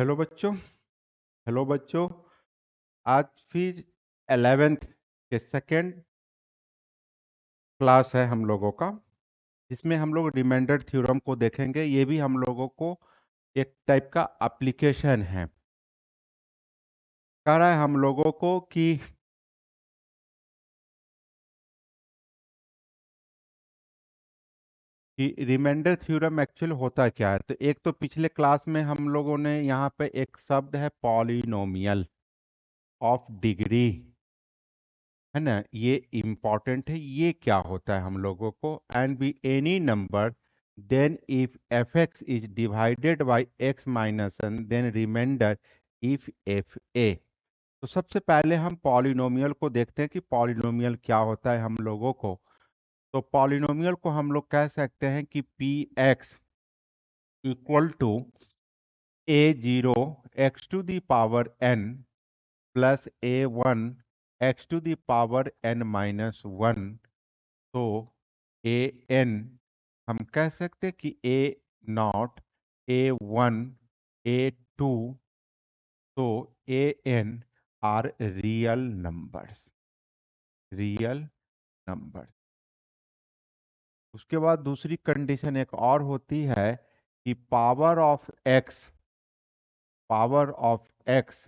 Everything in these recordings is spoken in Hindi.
हेलो बच्चों। हेलो बच्चों। आज फिर 11th के सेकेंड क्लास है हम लोगों का, जिसमें हम लोग रिमाइंडर थ्योरम को देखेंगे। ये भी हम लोगों को एक टाइप का एप्लीकेशन है। कह रहा है हम लोगों को कि रिमाइंडर थ्योरम एक्चुअल होता क्या है। तो एक तो पिछले क्लास में हम लोगों ने यहाँ पे एक शब्द है पॉलिनोमियल ऑफ डिग्री, है ना। ये इम्पोर्टेंट है। ये क्या होता है हम लोगों को, and be any number then if f x is divided by x minus n then remainder if f a. तो सबसे पहले हम पॉलिनोमियल को देखते हैं कि पॉलिनोमियल क्या होता है हम लोगों को। तो पॉलिनोमियल को हम लोग कह सकते हैं कि p x equal to a zero x to the power n plus a one x to the power n minus one. तो ए एन हम कह सकते कि a naught, a one, a two. तो a n are real numbers, real number. उसके बाद दूसरी कंडीशन एक और होती है कि power of x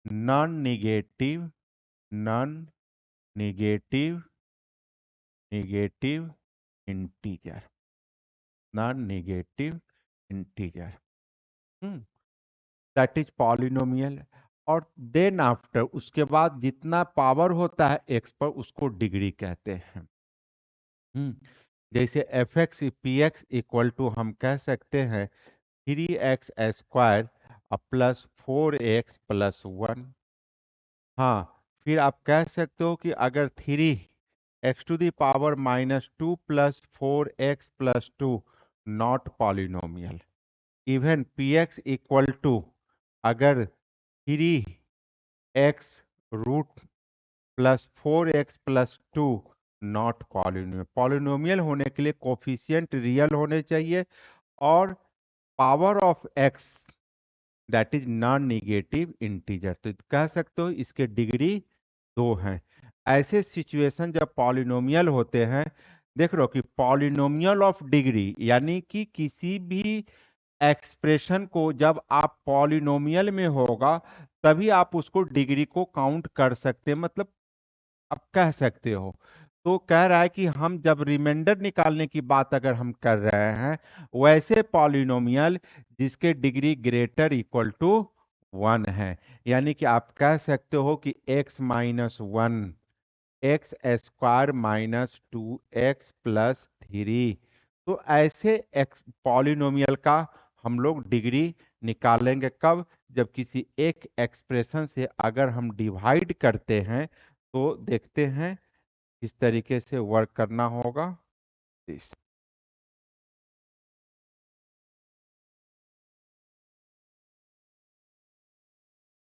non negative, non negative, negative integer, non negative integer, that is polynomial. और देन आफ्टर उसके बाद जितना पावर होता है एक्स पर उसको डिग्री कहते हैं। जैसे f x p x equal to हम कह सकते हैं 3x² प्लस 4x+1। हाँ, फिर आप कह सकते हो कि अगर 3x⁻² plus 4x+2 not polynomial, even p x equal to अगर 3x√+4x+2 नॉट पॉलिनोमियल। पॉलिनोमियल होने के लिए कोफिशिएंट रियल होने चाहिए और power of x that is non negative integer. तो कह सकते हो इसके डिग्री 2 हैं। ऐसे सिचुएशन जब पॉलिनोमियल होते हैं, देख रहे हो कि पॉलिनोमियल ऑफ डिग्री यानी कि किसी भी एक्सप्रेशन को जब आप पॉलिनोमियल में होगा तभी आप उसको डिग्री को काउंट कर सकते हैं, मतलब आप कह सकते हो। तो कह रहा है कि हम जब रिमाइंडर निकालने की बात अगर हम कर रहे हैं, वैसे पॉलिनोमियल जिसके डिग्री ग्रेटर इक्वल टू 1 है। यानी कि आप कह सकते हो कि x-1 x² -2x+3। तो ऐसे एक्स पॉलिनोमियल का हम लोग डिग्री निकालेंगे कब, जब किसी एक एक्सप्रेशन से अगर हम डिवाइड करते हैं। तो देखते हैं किस तरीके से वर्क करना होगा। इस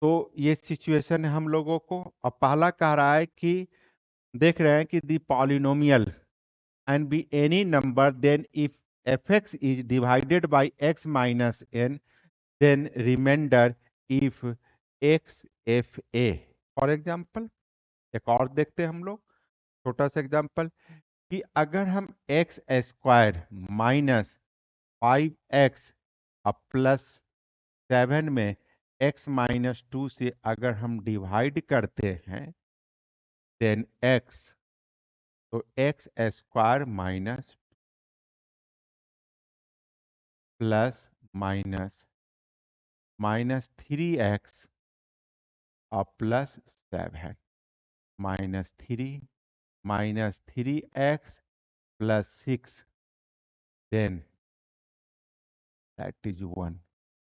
तो ये सिचुएशन है हम लोगों को। अब पहला कह रहा है कि देख रहे हैं कि दी polynomial and be any number then if fx is divided by x minus n then remainder if x f a। For example एक और देखते हैं हम लोग, छोटा सा एग्जाम्पल, कि अगर हम x² -5x +7 में x-2 से अगर हम डिवाइड करते हैं देन x, तो x² plus -3x +7 -3x+6 then that is 1,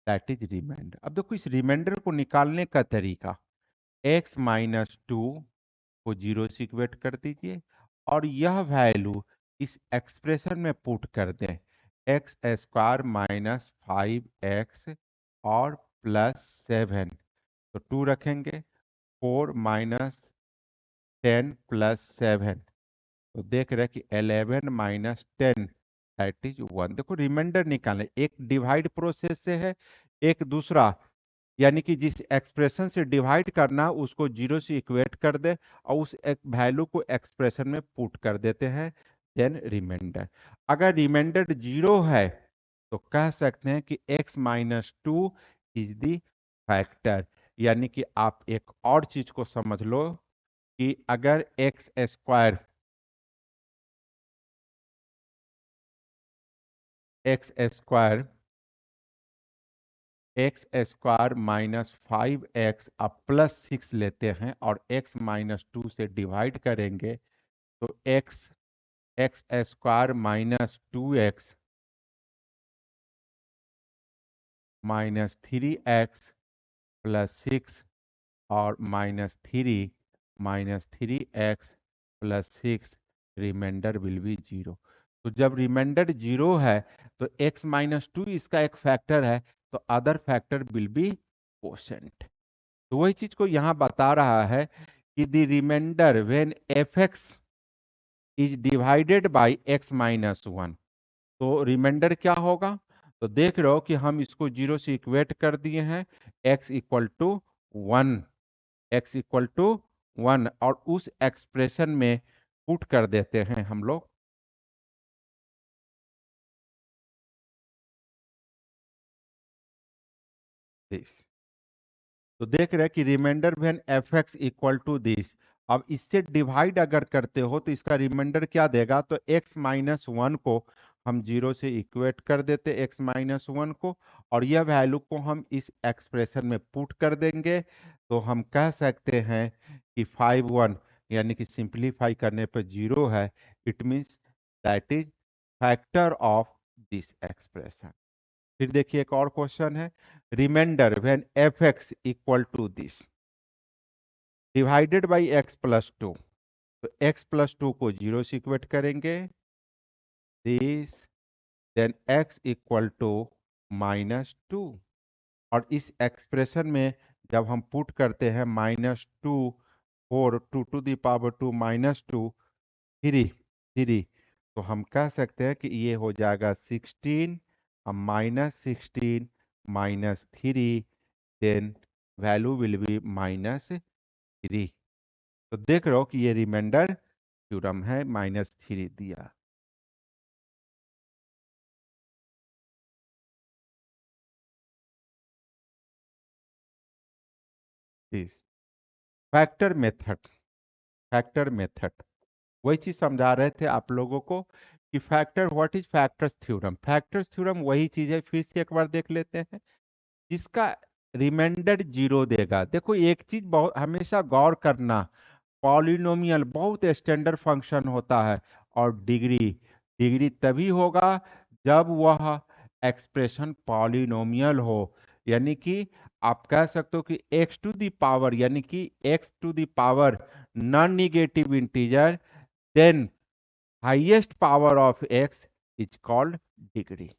that is remainder. अब देखो इस रिमाइंडर को निकालने का तरीका, x-2 को 0 से इक्वेट कर दीजिए और यह वैल्यू इस एक्सप्रेशन में पुट कर दें, x² -5x और +7। तो 2 रखेंगे, 4 -10+7। तो देख रहे हैं कि 11 -10 दैट इज 1। देखो रिमाइंडर निकालने एक डिवाइड प्रोसेस से है, एक दूसरा यानी कि जिस एक्सप्रेशन से डिवाइड करना उसको जीरो से इक्वेट कर दे और उस एक वैल्यू को एक्सप्रेशन में पुट कर देते हैं, देन रिमाइंडर। अगर रिमाइंडर जीरो है तो कह सकते हैं कि x-2 इज द फैक्टर। यानी कि आप एक और चीज को समझ लो कि अगर x स्क्वायर -5x अब +6 लेते हैं और x-2 से डिवाइड करेंगे तो x स्क्वायर -2x -3x +6 और -3 x remainder will be zero. तो जब रिमाइंडर जीरो है तो x-2 इसका एक फैक्टर है, तो other factor will be quotient. तो वही चीज को यहाँ बता रहा है कि the remainder when f(x) is divided by x-1। तो रिमाइंडर क्या होगा? तो देख रहे हो कि हम इसको जीरो से इक्वेट कर दिए हैं, x=1, x=1 और उस एक्सप्रेशन में पुट कर देते हैं हम लोग दिस। तो देख रहे हैं कि रिमाइंडर व्हेन f(x)=दिस। अब इससे डिवाइड अगर करते हो तो इसका रिमाइंडर क्या देगा? तो x-1 को हम जीरो से इक्वेट कर देते x-1 को, और यह वैल्यू को हम इस एक्सप्रेशन में पुट कर देंगे। तो हम कह सकते हैं कि 5-1 यानी कि सिंप्लीफाई करने पर जीरो है। It means that is factor of this expression. फिर देखिए एक और क्वेश्चन है, रिमाइंडर व्हेन f(x)=दिस डिवाइडेड बाई x+2। तो x+2 को जीरो से इक्वेट करेंगे दिस, देन x=-2, और इस एक्सप्रेशन में जब हम पुट करते हैं -2 4 2 -2 3 तो हम कह सकते हैं कि ये हो जाएगा 16 -16 -3, देन वैल्यू विल बी -3। तो देख रहे हो कि ये रिमाइंडर थ्योरम है, -3 दिया। इस फैक्टर मेथड, फैक्टर मेथड वही चीज समझा रहे थे आप लोगों को कि factor, what is factors theorem. Factors theorem वही चीज है, फिर से एक बार देख लेते हैं, जिसका रिमाइंडर जीरो देगा। देखो एक चीज बहुत हमेशा गौर करना, पॉलिनोमियल बहुत स्टैंडर्ड फंक्शन होता है, और डिग्री डिग्री तभी होगा जब वह एक्सप्रेशन पॉलिनोमियल हो। यानी कि आप कह सकते हो कि x⁴ यानी कि x⁴ non negative integer, then highest power of x is called degree.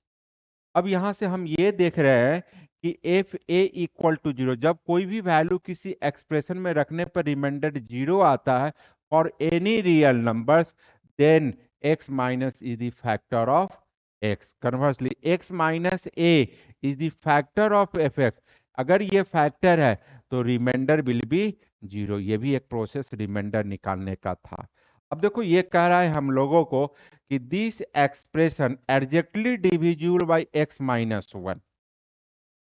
अब यहां से हम ये देख रहे हैं कि f(a)=0, जब कोई भी वैल्यू किसी एक्सप्रेशन में रखने पर रिमाइंडर जीरो आता है for any real numbers, then x minus is the factor of x। Conversely x-a is the factor of f(x). अगर ये फैक्टर है तो रिमाइंडर विल बी जीरो। ये भी एक प्रोसेस रिमाइंडर निकालने का था। अब देखो ये कह रहा है हम लोगों को कि this expression exactly divisible by x-1।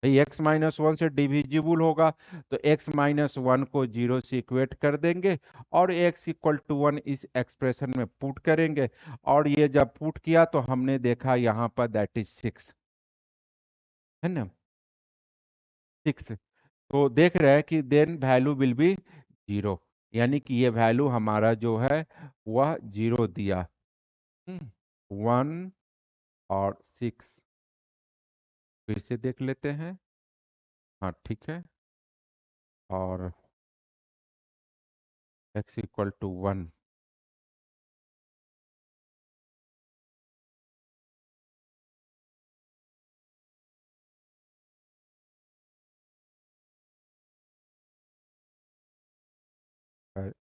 भाई x-1 से डिविजिबल होगा तो x-1 को जीरो से इक्वेट कर देंगे और x=1 इस एक्सप्रेशन में पुट करेंगे, और ये जब पुट किया तो हमने देखा यहाँ पर दैट इज 6, है ना, 6। तो देख रहे हैं कि then value will be zero, यानी कि ये वैल्यू हमारा जो है वह जीरो दिया। 1 और 6 फिर से देख लेते हैं। हाँ ठीक है, और x=1।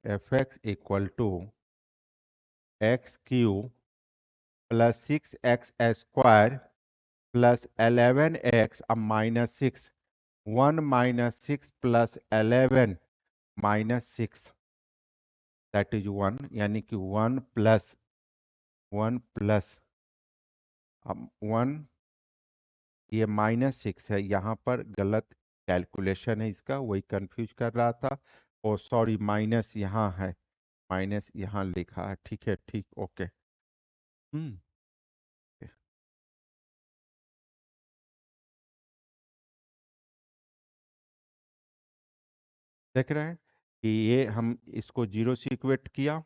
f(x)=x³ + 6x² + 11x अब -6 1 minus 6 plus 11 minus 6, that is 1, यानी कि 1 plus 1, ये -6 है, यहाँ पर गलत कैलकुलेशन है इसका, वही कंफ्यूज कर रहा था। ओ सॉरी, माइनस यहाँ है, माइनस यहाँ लिखा है, ठीक है, ठीक, ओके। हम्म देख रहे हैं कि ये हम इसको जीरो से इक्वेट किया,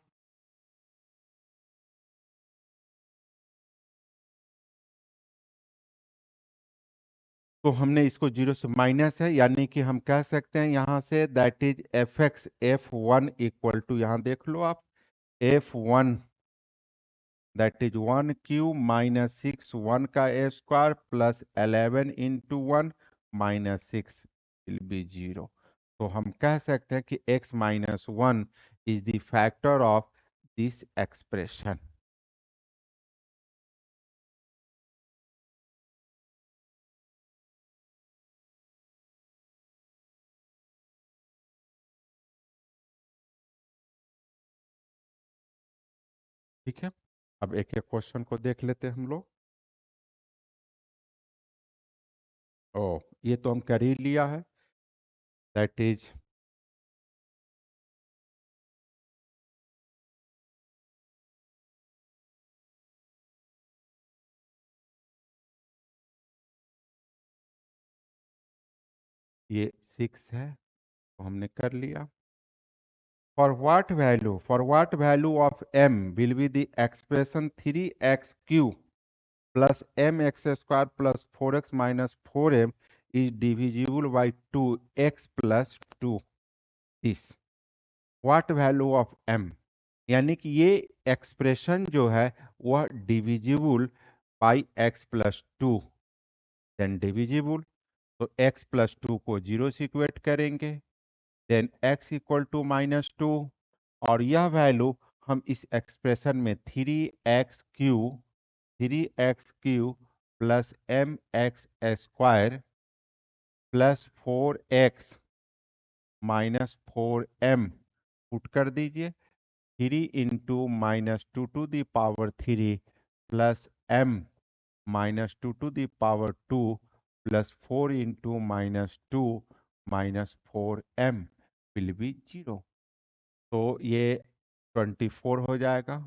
तो हमने इसको जीरो से माइनस है, यानी कि हम कह सकते हैं यहाँ से that is f x F1 equal to, यहाँ देख लो आप, F1 that is 1 cube minus 6, 1 का square plus 11 into 1 -6 will be zero. तो हम कह सकते हैं कि x-1 is the factor of this expression. ठीक है, अब एक एक क्वेश्चन को देख लेते हैं हम लोग। ओ, ये तो हम कर ही लिया है, दैट इज ये 6 है, तो हमने कर लिया। For what value of m will be the expression 3x cube plus mx square plus 4x minus 4m is divisible by 2x plus 2? This what value of m, यानी कि ये एक्सप्रेशन जो है वह divisible by x plus two, then divisible, तो x प्लस टू को जीरो से इक्वेट करेंगे, देन x इक्वल टू -2, और यह वैल्यू हम इस एक्सप्रेशन में 3x cube plus mx square plus 4x minus 4m put कर दीजिए। 3 × -2 to the power 3 plus m -2 to the power 2 plus 4 × -2 -4m will be zero. तो ये 24 हो जाएगा,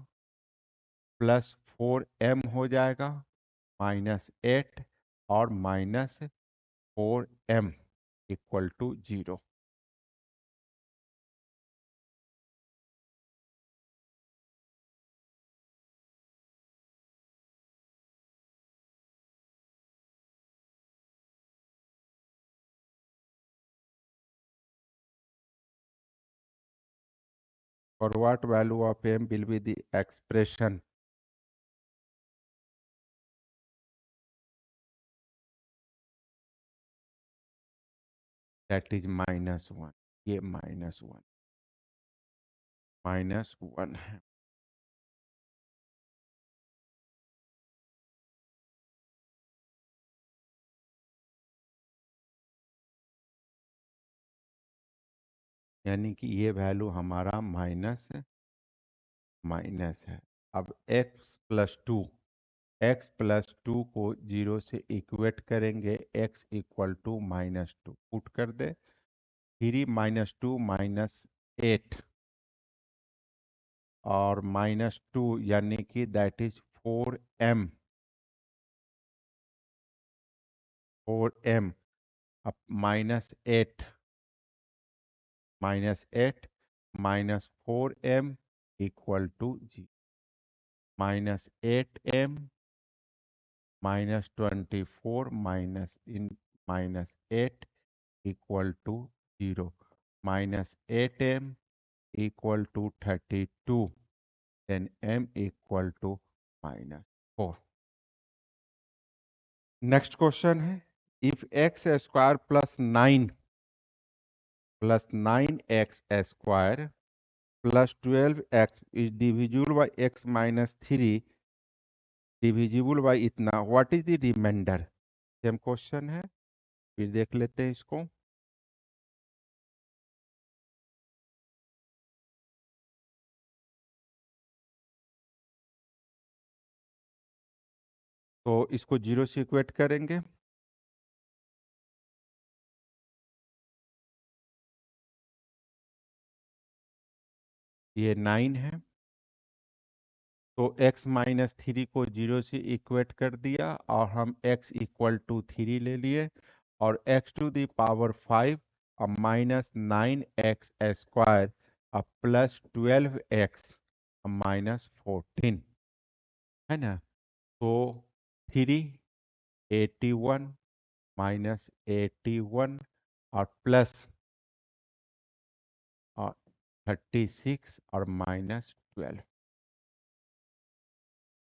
प्लस 4m हो जाएगा, -8 और -4m equal to zero. For what value of m will be the expression that is -1, ये -1 है, यानी कि ये वैल्यू हमारा माइनस है। अब x+2 को जीरो से इक्वेट करेंगे, x इक्वल टू -2 पुट कर दे, 3 - 2 -8 और -2 यानी कि दैट इज 4m अब -8 -4m इक्वल टू जी, -8m -24 -8 equal to 0, -8m equal to 32, then m equal to -4। Next question है, if x square plus 9x plus 12x is divisible by x-3 divisible by इतना, what is the remainder? Same question है, फिर देख लेते हैं इसको। तो इसको 0 से इक्वेट करेंगे। ये 9 है। तो x माइनस थ्री को 0 से इक्वेट कर दिया और हम x इक्वल टू 3 ले लिए, और x टू द पावर 5 और माइनस 9x² और प्लस 12x और माइनस 14, है ना। तो 381 माइनस 81 और प्लस और 36 और minus 12,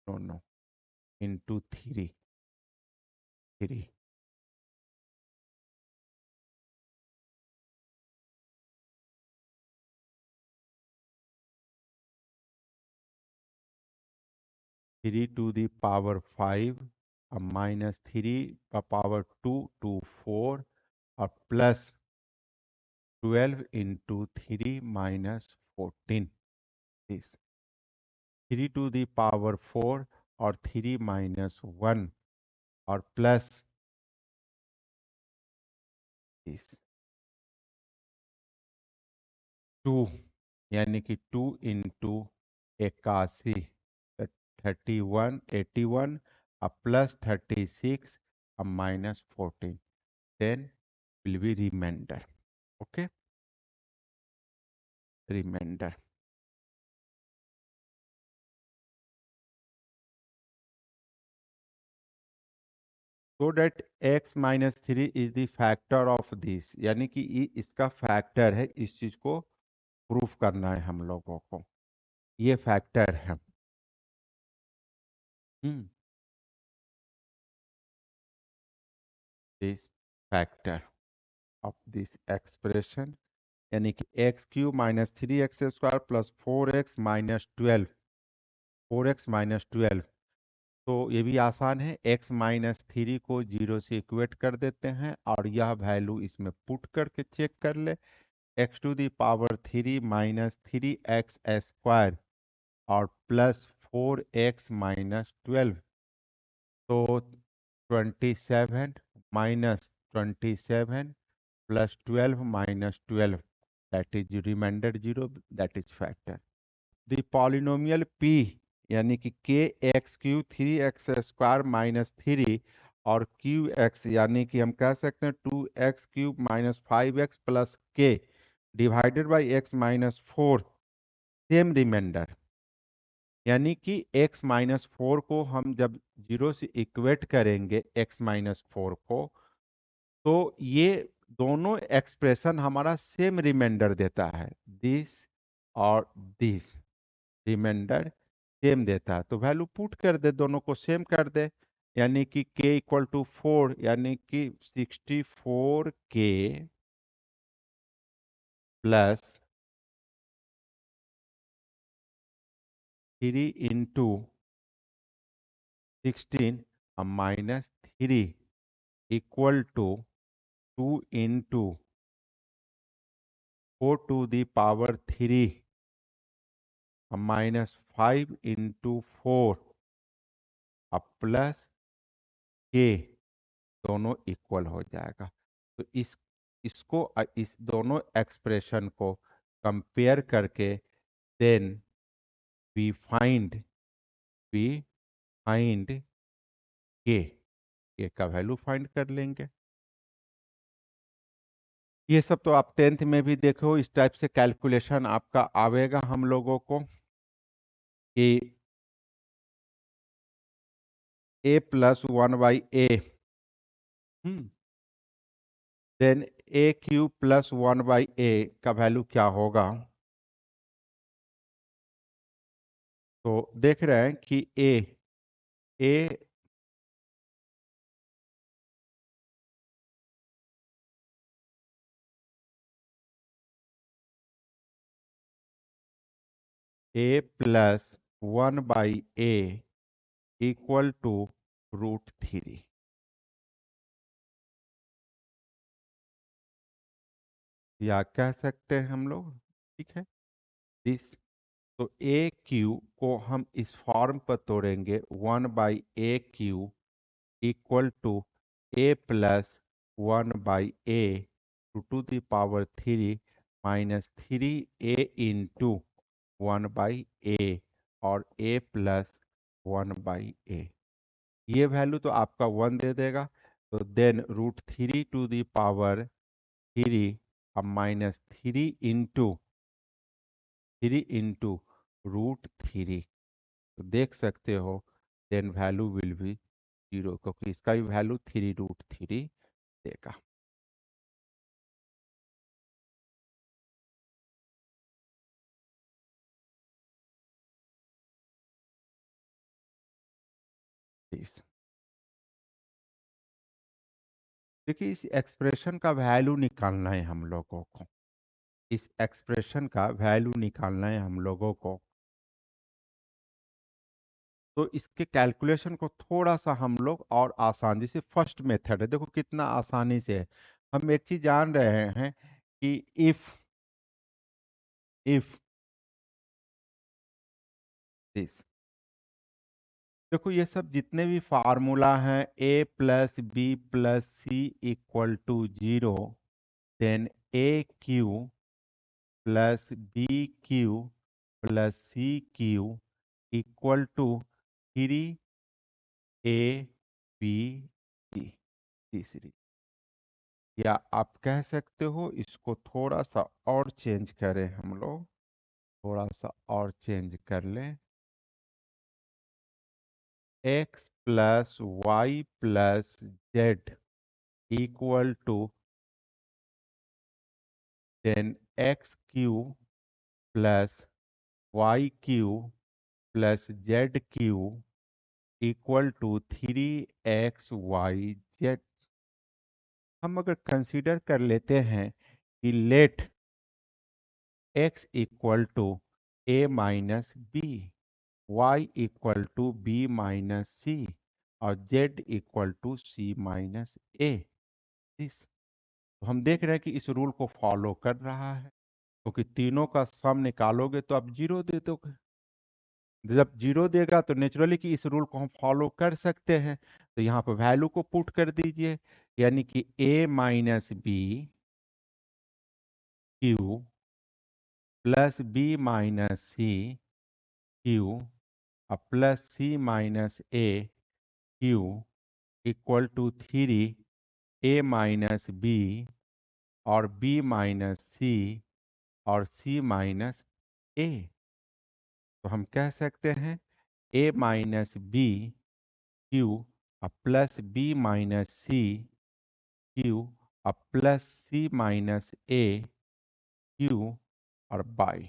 no no, into 3 to the power 5 और माइनस 3 का पावर 2 टू 4 और plus 12 into 3 minus 14, this 3 to the power 4 और 3 - 1 और प्लस दिस 2, यानी कि 2 इंटू 81, 81 और प्लस 36 और minus 14, then will be remainder. Okay, remainder. So that x minus three is the factor of this, यानी कि इसका फैक्टर है, इस चीज को प्रूफ करना है हम लोगों को, ये फैक्टर है। This factor of this expression, यानी कि x³ - 3x² प्लस 4x - 12 तो ये भी आसान है। x माइनस थ्री को 0 से इक्वेट कर देते हैं और यह वैल्यू इसमें पुट करके चेक कर ले। x to the power 3 minus 3x² और प्लस 4x - 12, तो 27 minus 27 plus 12 - 12, that is remainder 0, that is factor. The polynomial p, यानी कि kx³ 3x² - 3 और qx, यानी कि हम कह सकते हैं 2x³ - 5x plus k divided by x - 4, same remainder. यानी कि x - 4 को हम जब 0 से इक्वेट करेंगे x - 4 को, तो ये दोनों एक्सप्रेशन हमारा सेम रिमाइंडर देता है, दिस और दिस रिमाइंडर सेम देता है। तो वैल्यू पुट कर दे, दोनों को सेम कर दे, यानी कि k इक्वल टू 4, यानी कि 64k plus 3 into 16 minus 3 equal to 2 into 4 to the power 3 minus 5 into 4 plus k, दोनों इक्वल हो जाएगा। तो इसको इस दोनों एक्सप्रेशन को कंपेयर करके then we find we find k का वैल्यू फाइंड कर लेंगे। ये सब तो आप 10th में भी देखो, इस टाइप से कैलकुलेशन आपका आवेगा हम लोगों को कि a+1/a, देन a³ + 1/a का वैल्यू क्या होगा। तो देख रहे हैं कि a a+1/a इक्वल टू √3। या कह सकते हैं हम लोग, ठीक है, दिस। तो ए क्यू को हम इस फॉर्म पर तोड़ेंगे, 1/a³ equal to a plus 1/a to the power 3 minus 3a into 1/a और a प्लस 1/a। ये वैल्यू तो आपका 1 दे देगा। तो देन √3 टू द पावर 3 अब माइनस 3 इंटू √3। तो देख सकते हो देन वैल्यू विल बी 0, क्योंकि इसका भी वैल्यू 3√3 देगा। इस देखिए, इस एक्सप्रेशन का वैल्यू निकालना है हम लोगों को। इस एक्सप्रेशन का वैल्यू निकालना है हम लोगों को। तो इसके कैलकुलेशन को थोड़ा सा हम लोग और आसान, जैसे फर्स्ट मेथड है, देखो कितना आसानी से है। हम एक चीज जान रहे हैं कि इफ दिस, देखो ये सब जितने भी फार्मूला हैं, a plus b plus c equal to 0, then a cube plus b cube plus c cube equal to 3ab, तीसरी। या आप कह सकते हो इसको थोड़ा सा और चेंज करें हम लोग, थोड़ा सा और चेंज कर लें, x plus y plus z equal to then x cube plus y cube plus z cube equal to 3xyz। हम अगर कंसीडर कर लेते हैं कि let x equal to a minus b, y equal to b minus c और z equal to c minus a, this. तो हम देख रहे हैं कि इस रूल को फॉलो कर रहा है, क्योंकि तीनों का सम निकालोगे तो आप 0 दे दोगे। जब 0 देगा तो नेचुरली कि इस रूल को हम फॉलो कर सकते हैं। तो यहाँ पर वैल्यू को पुट कर दीजिए, यानी कि a minus b cube plus b minus c cube और plus c minus a cube equal to 3a minus b और b माइनस सी और c माइनस ए। तो हम कह सकते हैं a माइनस बी क्यू और plus b minus c cube और plus c minus a cube और by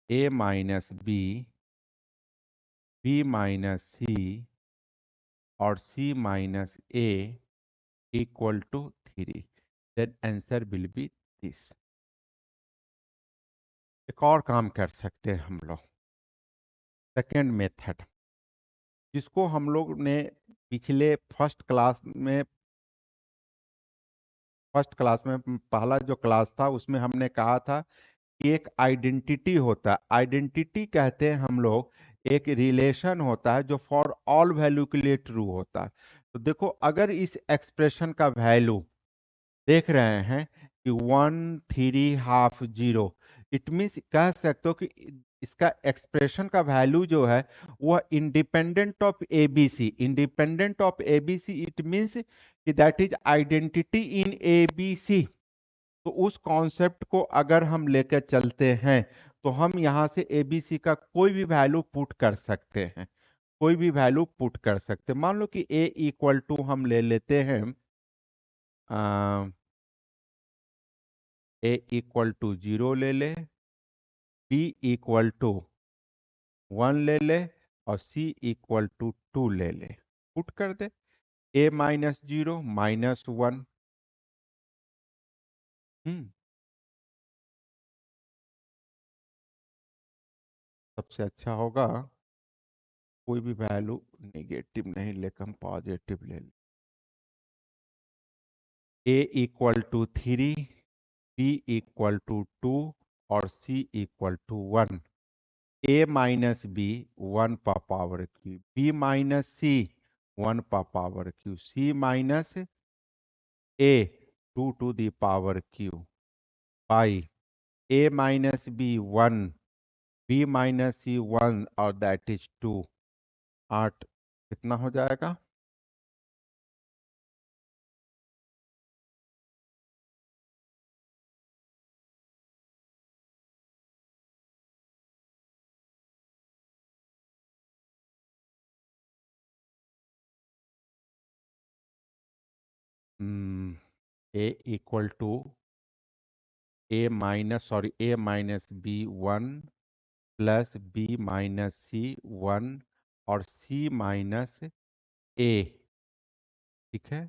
a minus b minus c और c minus a equal to 3। Then answer will be this. एक और काम कर सकते हैं हम लोग, सेकेंड मेथड, जिसको हम लोग ने पिछले फर्स्ट क्लास में पहला जो क्लास था उसमें हमने कहा था कि एक आइडेंटिटी होता है। आइडेंटिटी कहते हैं हम लोग, एक रिलेशन होता है जो फॉर ऑल वैल्यू के लिए ट्रू होता है। तो देखो, अगर इस एक्सप्रेशन का वैल्यू देख रहे हैं कि 1 3 ½ 0, इट मीन्स कह सकते हो कि इसका एक्सप्रेशन का वैल्यू जो है वह independent of ABC. Independent of ABC it means कि that is identity in ABC. तो उस कॉन्सेप्ट को अगर हम लेकर चलते हैं तो हम यहां से एबीसी का कोई भी वैल्यू पुट कर सकते हैं, कोई भी वैल्यू पुट कर सकते हैं। मान लो कि ए इक्वल टू हम ले लेते हैं ए इक्वल टू 0 ले ले, बी इक्वल टू 1 ले ले और सी इक्वल टू 2 ले ले, पुट कर दे। ए माइनस 0 माइनस 1। सबसे अच्छा होगा कोई भी वैल्यू नेगेटिव नहीं लेकर हम पॉजिटिव ले लें। A equal to 3 b equal to 2 और c equal to 1। A minus b 1 पर power cube, b minus c 1 पर power cube, c minus a 2 to the power cube by a minus b 1, b minus c 1 और दैट इज 2। 8 कितना हो जाएगा? A equal to a minus b 1 plus b minus c 1 और सी माइनस ए, ठीक है,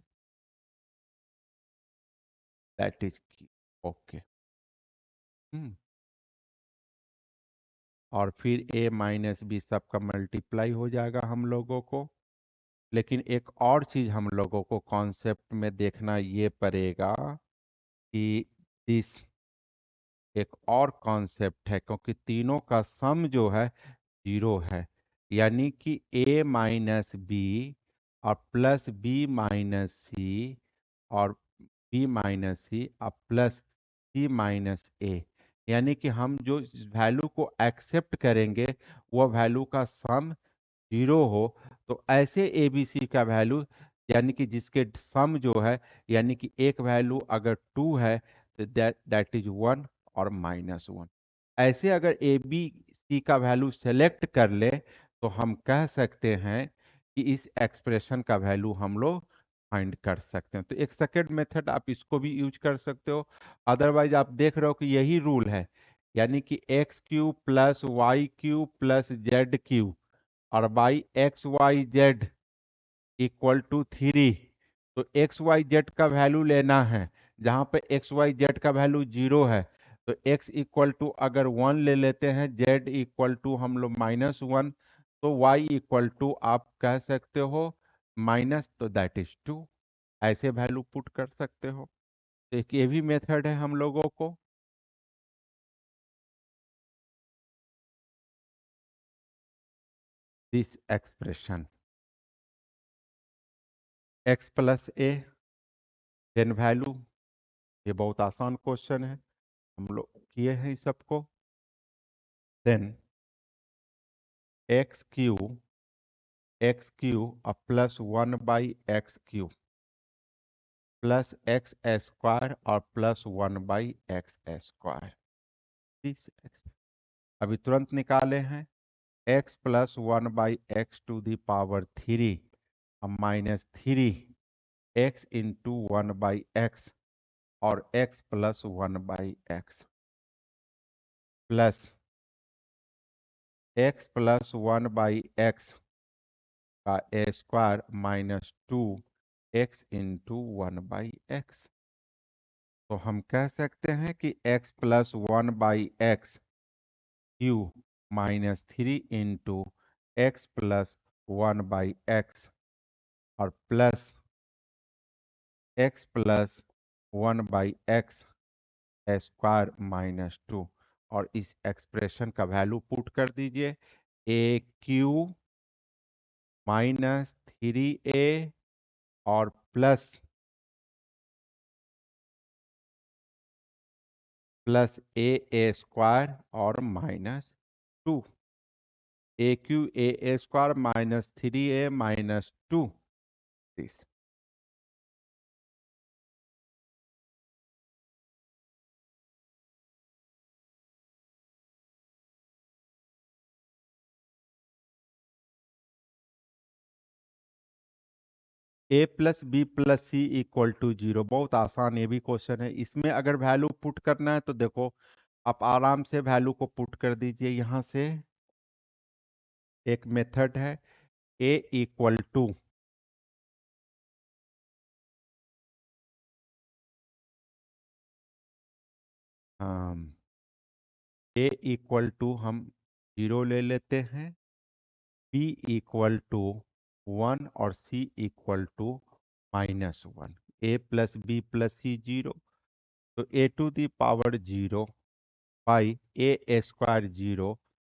दैट इज ओके। हम्म और फिर ए माइनस बी सबका मल्टीप्लाई हो जाएगा हम लोगों को। लेकिन एक और चीज हम लोगों को कॉन्सेप्ट में देखना ये पड़ेगा कि दिस एक और कॉन्सेप्ट है, क्योंकि तीनों का सम जो है जीरो है। यानी कि ए माइनस बी और प्लस बी माइनस सी और बी माइनस सी और प्लस सी माइनस ए, यानी कि हम जो वैल्यू को एक्सेप्ट करेंगे वह वैल्यू का सम जीरो हो। तो ऐसे ए बी सी का वैल्यू, यानी कि जिसके सम जो है, यानी कि एक वैल्यू अगर 2 है तो दैट इज 1 और -1। ऐसे अगर ए बी सी का वैल्यू सेलेक्ट कर ले तो हम कह सकते हैं कि इस एक्सप्रेशन का वैल्यू हम लोग फाइंड कर सकते हैं। तो एक सेकेंड मेथड आप इसको भी यूज कर सकते हो। अदरवाइज आप देख रहे हो कि यही रूल है, यानी कि x cube plus y cube plus z cube और by x y z equal to 3। तो एक्स वाई जेड का वैल्यू लेना है, जहां पे एक्स वाई जेड का वैल्यू 0 है। तो x इक्वल टू अगर 1 ले लेते हैं, z इक्वल टू हम लोग -1, तो y इक्वल टू आप कह सकते हो माइनस, तो दैट इज 2। ऐसे वैल्यू पुट कर सकते हो। तो एक ये भी मेथड है हम लोगों को। This expression x plus a then value, ये बहुत आसान क्वेश्चन है, हम लोग किए हैं इस सबको। Then x cube plus 1/x³ plus x square और प्लस 1/x²। अभी तुरंत निकाले हैं। x plus 1/x³ -3 x into 1/x और x plus 1/x plus x plus 1/x का स्क्वायर -2 x इंटू 1/x। तो हम कह सकते हैं कि x plus 1/x³ -3 into x plus 1/x और plus x plus 1/x square -2, और इस एक्सप्रेशन का वैल्यू पुट कर दीजिए। AQ -3A और प्लस A² और -2। AQ AA² -3A -2 दिस। A plus b plus c equal to 0, बहुत आसान ये भी क्वेश्चन है। इसमें अगर वैल्यू पुट करना है तो देखो, आप आराम से वैल्यू को पुट कर दीजिए यहां से। एक मेथड है a equal to a equal to हम 0 ले लेते हैं, बी इक्वल टू 1 और c equal to -1। A plus b plus c 0, तो a⁻0 by a square 0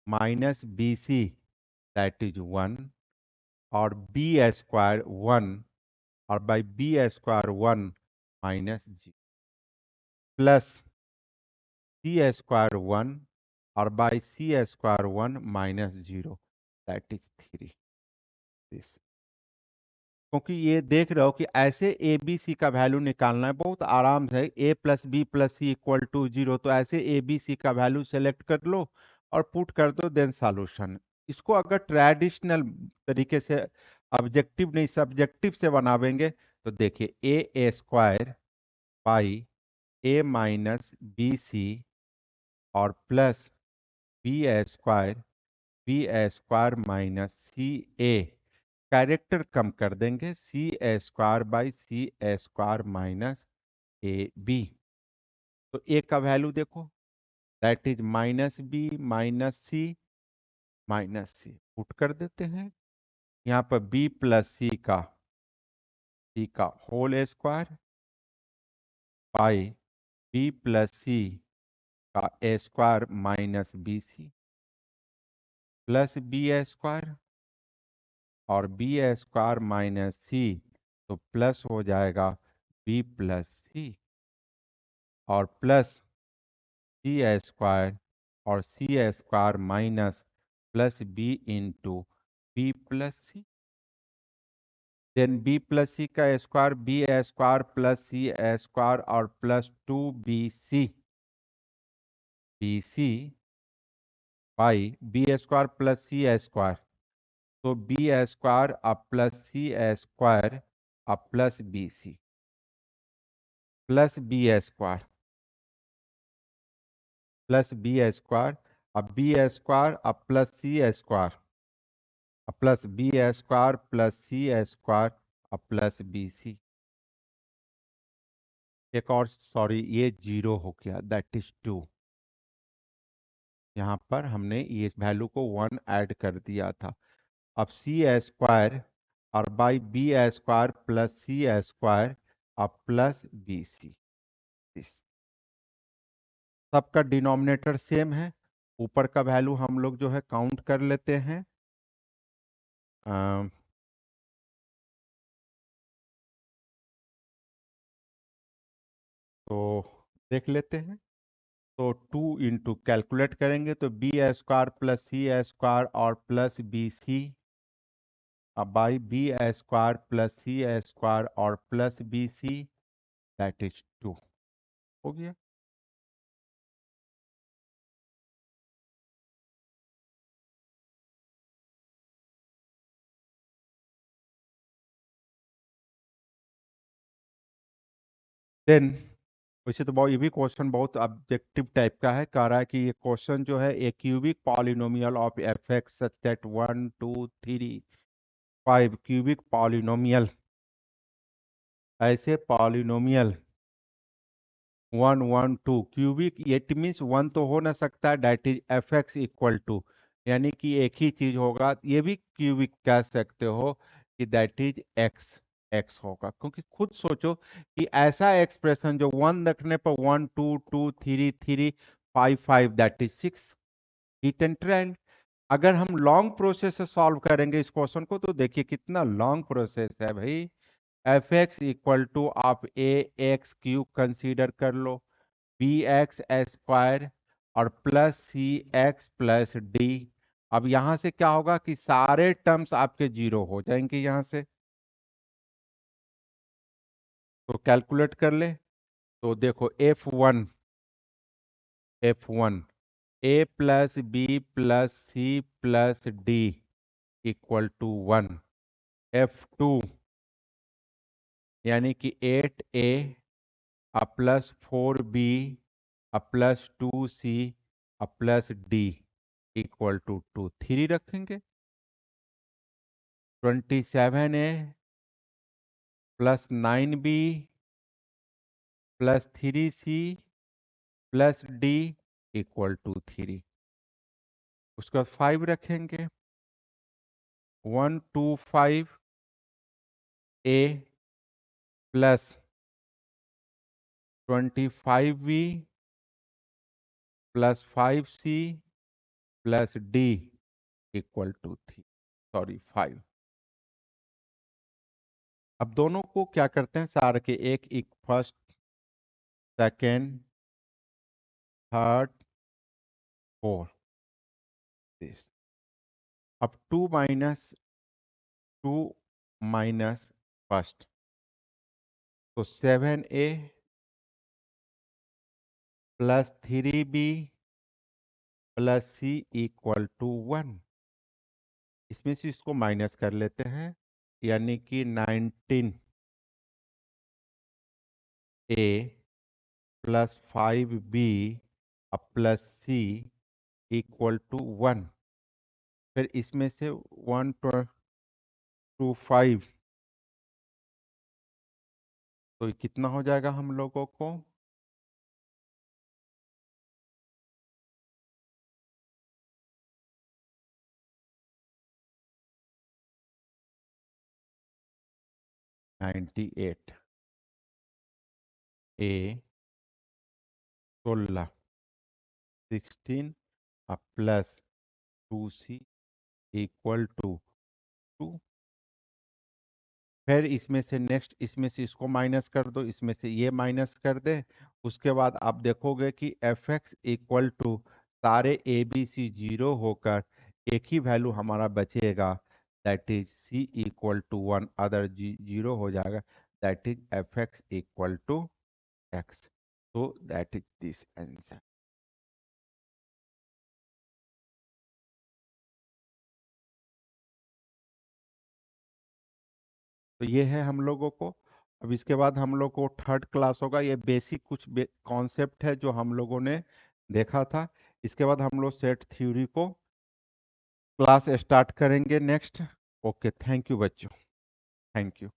minus bc that is 1 और b स्क्वायर 1 और by b square 1 minus g plus c square 1 और by c square 1 minus 0 that is 3 this. क्योंकि ये देख रहे हो कि ऐसे ए बी सी का वैल्यू निकालना है बहुत आराम से, a plus b plus c equal to 0, तो ऐसे ए बी सी का वैल्यू सेलेक्ट कर लो और पुट कर दो, देन सॉल्यूशन। इसको अगर ट्रेडिशनल तरीके से ऑब्जेक्टिव नहीं सब्जेक्टिव से बनावेंगे तो देखिए a square by a minus b c और plus b square b square minus c a, character कम कर देंगे, c square by c square minus a b. तो ए का वैल्यू देखो that is minus b minus c put कर देते हैं। यहाँ पर बी प्लस सी का whole square by b plus c का a square minus b c plus b square और बी स्क्वायर माइनस सी, तो प्लस हो जाएगा बी प्लस सी और प्लस सी स्क्वायर और c square minus plus b into b plus c, then b plus c का square b square plus c square और plus 2bc b c by b square plus c square, तो बी स्क्वायर अब प्लस सी स्क्वायर अब plus b c plus b square plus b square अब बी स्क्वायर अब प्लस सी स्क्वायर अब plus b square plus c square अब प्लस बी सी। एक और सॉरी ये 0 हो गया दैट इज 2। यहाँ पर हमने ये वैल्यू को 1 ऐड कर दिया था। अब सी स्क्वायर और by b square plus c square अब प्लस बी सी। सबका डिनोमिनेटर सेम है, ऊपर का वैल्यू हम लोग जो है काउंट कर लेते हैं। तो देख लेते हैं। तो 2 इंटू कैलकुलेट करेंगे तो b square plus c square और प्लस बी सी अब by b square plus c square और plus b c that is 2 हो गया। देन वैसे तो बहुत ये भी क्वेश्चन बहुत ऑब्जेक्टिव टाइप का है, कह रहा है कि ये क्वेश्चन जो है a cubic polynomial of f x such that 1 2 3 5 cubic polynomial, ऐसे पॉलिनोमियल 1 1 2 क्यूबिक, इट मीन्स 1 तो हो ना सकता, that is f x equal to, यानी कि एक ही चीज होगा, ये भी क्यूबिक कह सकते हो कि दैट इज एक्स एक्स होगा। क्योंकि खुद सोचो कि ऐसा एक्सप्रेशन जो 1 रखने पर 1 2 2 3 3 5 5 that is 6, hit and trial. अगर हम लॉन्ग प्रोसेस से सॉल्व करेंगे इस क्वेश्चन को तो देखिए कितना लॉन्ग प्रोसेस है भाई। एफ एक्स इक्वल टू आप ए एक्स क्यू कंसीडर कर लो, बी एक्स स्क्वायर और प्लस सी एक्स प्लस डी। अब यहां से क्या होगा कि सारे टर्म्स आपके जीरो हो जाएंगे यहां से, तो कैलकुलेट कर ले। तो देखो f one a plus b plus c plus d equal to 1, F2 यानी कि 8A uh plus 4B uh plus 2C uh plus D equal to 2, 3 रखेंगे। 27A plus 9B plus 3C plus D equal to 3, उसके बाद 5 रखेंगे। 125A plus 25v plus 5c plus d equal to 5। अब दोनों को क्या करते हैं, सारे के एक first, second, third, fourth, this. अब 2 माइनस फर्स्ट, तो 7a plus 3b plus c equal to 1। इसमें से इसको माइनस कर लेते हैं, यानी कि 19a plus 5b plus c equal to 1। फिर इसमें से 1 टू 5, तो ये कितना हो जाएगा हम लोगों को, 98। a 16 plus 2c equal to 2। फिर इसमें से नेक्स्ट, इसमें से इसको माइनस कर दो, इसमें से ये माइनस कर दे। उसके बाद आप देखोगे कि एफ एक्स इक्वल टू सारे ए बी सी जीरो होकर एक ही वैल्यू हमारा बचेगा, that is c equal to 1, other zero हो जाएगा, that is f x equal to x. तो दैट इज दिस आंसर। तो ये है हम लोगों को। अब इसके बाद हम लोग को थर्ड क्लास होगा, ये बेसिक कुछ कॉन्सेप्ट है जो हम लोगों ने देखा था। इसके बाद हम लोग सेट थ्योरी को क्लास स्टार्ट करेंगे नेक्स्ट। ओके, थैंक यू बच्चों, थैंक यू।